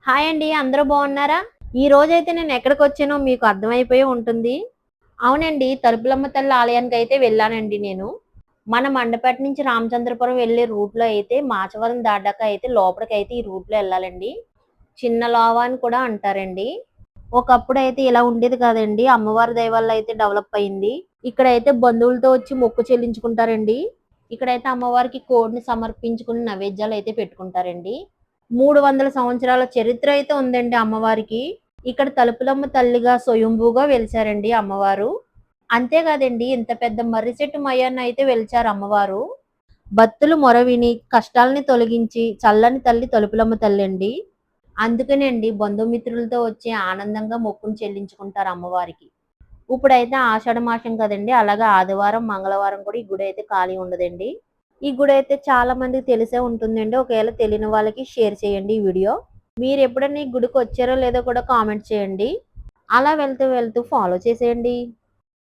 Hi అండి, అందరూ బాగున్నారా? ఈ రోజైతే నేను ఎక్కడికి వచ్చానో మీకు అర్థమైపోయి ఉంటుంది. అవునండి, తలుపులమ్మ తల్లి ఆలయానికి అయితే వెళ్ళానండి నేను. మన మండపేట నుంచి రామచంద్రపురం వెళ్ళే రూట్లో అయితే మాచవరం దాటాక అయితే లోపలికైతే ఈ రూట్లో వెళ్ళాలండి. చిన్న లోవ అని కూడా అంటారండి. ఒకప్పుడు అయితే ఇలా ఉండేది కాదండి. అమ్మవారి దయ వల్ల అయితే డెవలప్ అయింది. ఇక్కడైతే బంధువులతో వచ్చి మొక్కు చెల్లించుకుంటారండి. ఇక్కడైతే అమ్మవారికి కోడిని సమర్పించుకుని నైవేద్యాలు అయితే పెట్టుకుంటారండి. 300 సంవత్సరాల చరిత్ర అయితే ఉందండి అమ్మవారికి. ఇక్కడ తలుపులమ్మ తల్లిగా స్వయంభూగా వెలిసారండి అమ్మవారు. అంతేకాదండి, ఇంత పెద్ద మర్రి చెట్టు మయాన్న అయితే వెలిచారు అమ్మవారు. భక్తులు మొర విని కష్టాలని తొలగించి చల్లని తల్లి తలుపులమ్మ తల్లి అండి. అందుకనండి బంధుమిత్రులతో వచ్చి ఆనందంగా మొక్కును చెల్లించుకుంటారు అమ్మవారికి. ఇప్పుడైతే ఆషాఢ మాసం కదండి, అలాగే ఆదివారం మంగళవారం కూడా ఈ గుడి అయితే ఖాళీ ఉండదండి. ఈ గుడి అయితే చాలా మందికి తెలిసే ఉంటుందండి. ఒకవేళ తెలియని వాళ్ళకి షేర్ చేయండి ఈ వీడియో. మీరు ఎప్పుడైనా ఈ గుడికి వచ్చారో లేదో కూడా కామెంట్ చేయండి. అలా వెళ్తూ వెళ్తూ ఫాలో చేసేయండి.